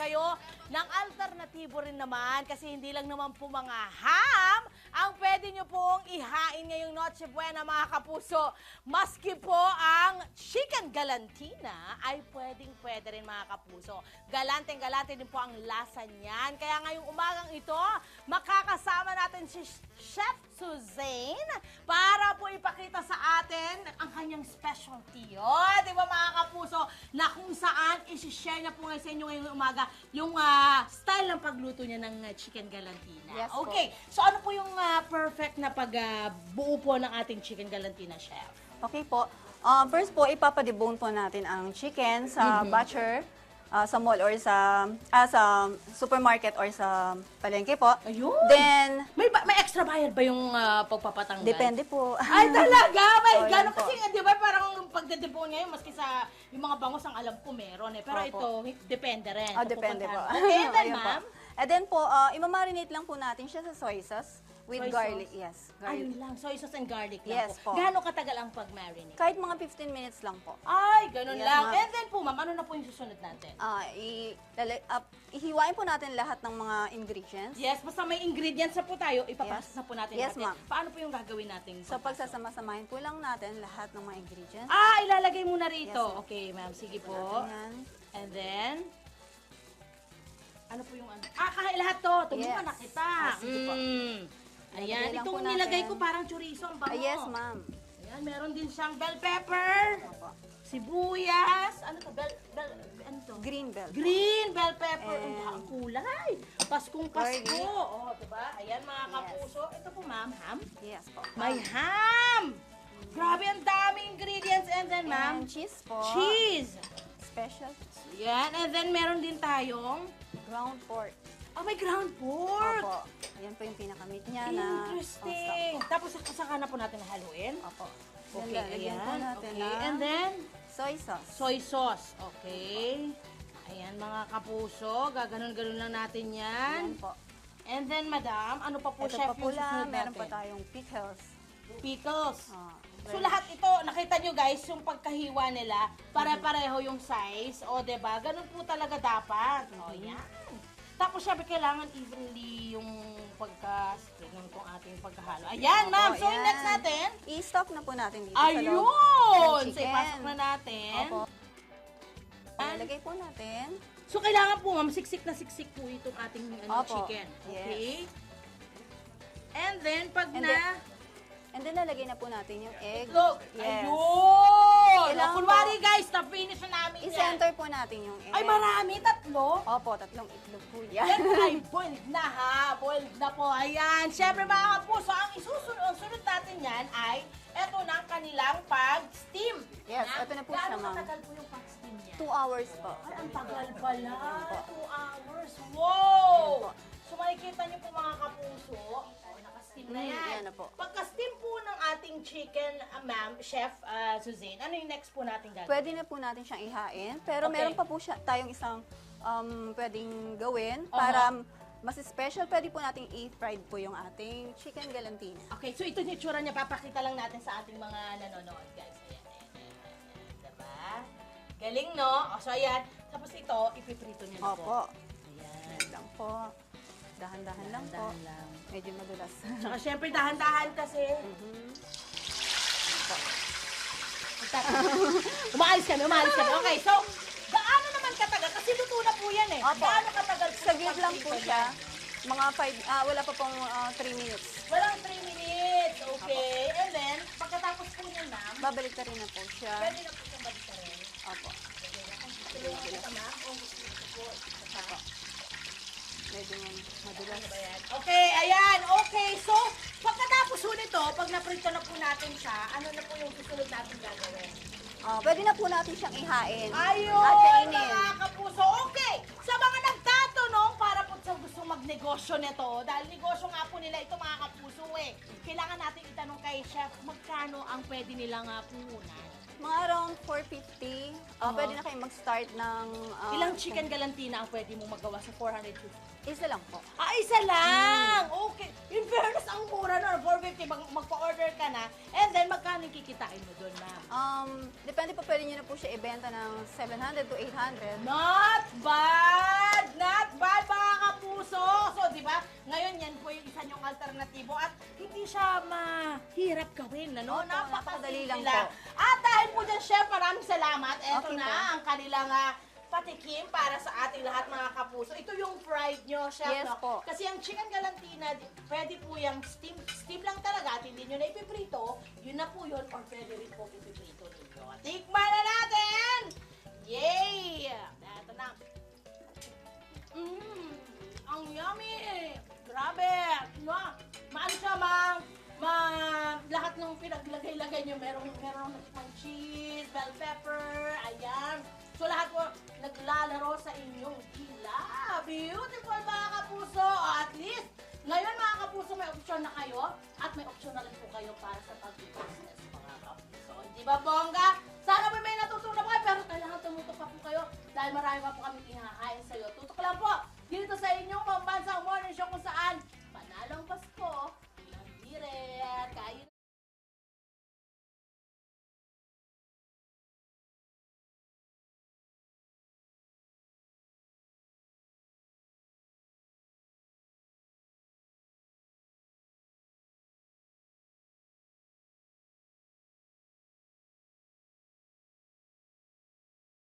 kayo ng alternatibo rin naman kasi hindi lang naman po mga ham ang pwede nyo pong ihain ngayong Noche Buena mga kapuso. Maski po ang chicken galantina ay pwede rin mga kapuso. Galante din po ang lasa niyan. Kaya ngayong umagang ito, makakasama natin si Chef Suzanne para po ipakita sa atin ang kanyang specialty. Oh, di ba mga kapuso? Na kung saan isi-share niya po ngayon sa inyo ngayong umaga yung style ng pagluto niya ng chicken galantina. Yes po. Okay, so ano po yung perfect na pagbuo po ng ating chicken galantina, Chef? Okay po. First po, ipapadebone po natin ang chicken sa butcher, sa mall or sa supermarket or sa palengke po. Ayun. Then, May extra bayad ba yung pagpapatanggal? depende po. Ay, talaga? May Oo, gano'n yan po. kasi, di ba, parang pagdedepone ngayon, maski sa yung mga bangos ang alam ko meron eh. Pero Opo. ito, depende rin. Depende po. Okay, and then, Ayun po. ma'am? And then po, imamarinate lang po natin siya sa soy sauce with Soy garlic. sauce? Yes, Ayun garlic. lang, soy sauce and garlic lang Yes po. po. Gaano katagal ang pag-marinate? Kahit mga 15 minutes lang po. Ay, ganun Yes, lang. ma'am. And then po, ma'am, ano na po yung susunod natin? Ihiwain po natin lahat ng mga ingredients. Yes, basta may ingredients na po tayo, ipapasas Yes. na po natin Yes, natin. ma'am. Paano po yung gagawin natin? So, pagsasama-samahin po lang natin lahat ng mga ingredients. Ilalagay muna rito. Yes, ma'am. Okay, ma'am, sige po. Natin yan. And then, ano po yung ano? Kahit lahat to. Tulungan Yes. na kita. Sige po. Ayan, Ilagay lang itong po nilagay natin. ko parang chorizo ang bango. Yes, ma'am. Ayan, meron din siyang bell pepper, Opo. sibuyas, ano to? Ano to? Green bell. Green bell pepper. And- Ang kulay. Paskong Pasko. Garlic. Oh, diba? Ayan mga Yes. kapuso. Ito po, ma'am, ham. Yes po. May ham! Grabe, ang daming ingredients. And then, ma'am, And cheese po. cheese. Special Yan. And then, meron din tayong ground pork. may ground pork. Opo. Ayan po yung pinaka-meat niya na Interesting. Tapos, saka na po natin haluin. Opo. Okay, Then, lalagyan po ayan. natin Okay, ng and then, soy sauce. soy sauce. Okay. Ayan, mga kapuso. Gaganon-ganon lang natin yan. Ayan po. And then, madam, ano pa po, Ito chef, pa po yung susunod lang, meron natin? pa tayong pickles. Pickles. So, Well, lahat ito, nakita nyo guys, yung pagkahiwa nila, pare-pareho yung size. O, diba? Ganun po talaga dapat. O, yan. Tapos, syempre, kailangan evenly yung pagka-split ng itong ating pagkahalo. Ayan, Opo, ma'am. So, yung ayan. next natin, I-stock na po natin dito sa loob. ayun! ng So, chicken. ipasok na natin. Opo. Ilagay po natin. So, kailangan po, ma'am, siksik na siksik po itong ating Opo. chicken. Yes. Okay? And then, pag And na... And then, lalagay na po natin yung egg. Itlog. Yes. Ayun! Kailangan Kunwari, po, guys, na-finish na namin yan. I-center po natin yung egg. Ay, marami. Tatlo. Opo, 3 itlog po yan. Yan ay boiled na ha. Boiled na po. Ayan. Siyempre mga kapuso, ang sunod natin yan ay eto na ang kanilang pag-steam. Yes, eto na po siya, Gaano ma'am. katagal po yung pag-steam niya? 2 hours po. Ay, ang tagal pala. po. 2 hours. Ayan Wow! po. So makikita niyo po mga kapuso, naka-steam na yan. Yan na po. Pagka-steam po ng ating chicken, ma'am, Chef Suzanne, ano yung next po natin gagawin? Pwede na po natin siyang ihain. Pero Okay. meron pa po tayong isang pwedeng gawin para mas special. Pwede po nating i-fried po yung ating chicken galantina. Okay, so ito yung itsura niya. Papakita lang natin sa ating mga nanonood, guys. Ayan, ayan, ayan. Diba? Galing, no? O, so, ayan. Tapos ito, ipiprito niya na po. Opo. Ayan. Yan lang po. Dahan-dahan lang po. Dahan lang. Medyo madulas. Tsaka, syempre, dahan-dahan kasi. Umaalis kami. Okay, so, gaano naman katagal? Kasi luto na po yan eh. Opo. Gaano katagal po? Sa grid lang po pagprito siya. niya? Mga 5, wala pa pong 3 minutes. Walang 3 minutes. Okay. And then, pagkatapos po niya, ma'am, Babalik na rin na po siya. pwede na po siyang balik ka rin. Opo. Tulungan kita, ma'am. O, gusto niyo po. Opo. Medyo madulas. Ano ba yan? Okay, ayan. Okay, so, pagkatapos po nito, pag naprito na po natin siya, ano na po yung susunod natin gagawin? Pwede na po natin siyang ihain. At Ayun, kainin. mga kapuso. Okay, sa mga nagtatanong para po sa gustong magnegosyo nito, dahil negosyo nga po nila ito mga kapuso eh, kailangan natin itanong kay Chef magkano ang pwede nilang puhunan Mga around 450, pwede na kayo mag-start ng... Ilang chicken galantina ang pwede mong magawa sa 450? Isa lang po. Isa lang! Okay. In fairness, ang mura nun. 450, magpa-order ka na. And then, magkano yung kikitain mo doon, ma'am? Depende po, pwede nyo na po siya ibenta ng 700 to 800. Not bad! Not bad, mga kapuso! So, di ba, ngayon yan po yung isa nyong alternatibo at hindi siya mahirap gawin, ano? Opo, napakadali lang Napakasimple po. At dahil po dyan, chef, maraming salamat. Ito Okay na po. ang kanilang patikim para sa ating lahat, mga kapuso. Ito yung fried nyo, chef, Yes no? po. Kasi ang chicken galantina, pwede po yung steam lang talaga at hindi nyo na ipiprito. Yun na po yun, or pwede rin po ipiprito ninyo. Tikman na natin! Yay! Ito na. Ang yummy! Grabe! No? Maano siya, lahat ng pinaglagay-lagay nyo, merong cheese, bell pepper, ayan. So lahat po naglalaro sa inyong dila. Beautiful, mga kapuso! At least, ngayon, mga kapuso, may option na kayo at may option na rin po kayo para sa pag-business, mga kapuso. Di ba, bongga? Sana po may natutunan po kayo, pero kailangan tumutok pa po kayo dahil marami pa po kami ihakain sa'yo.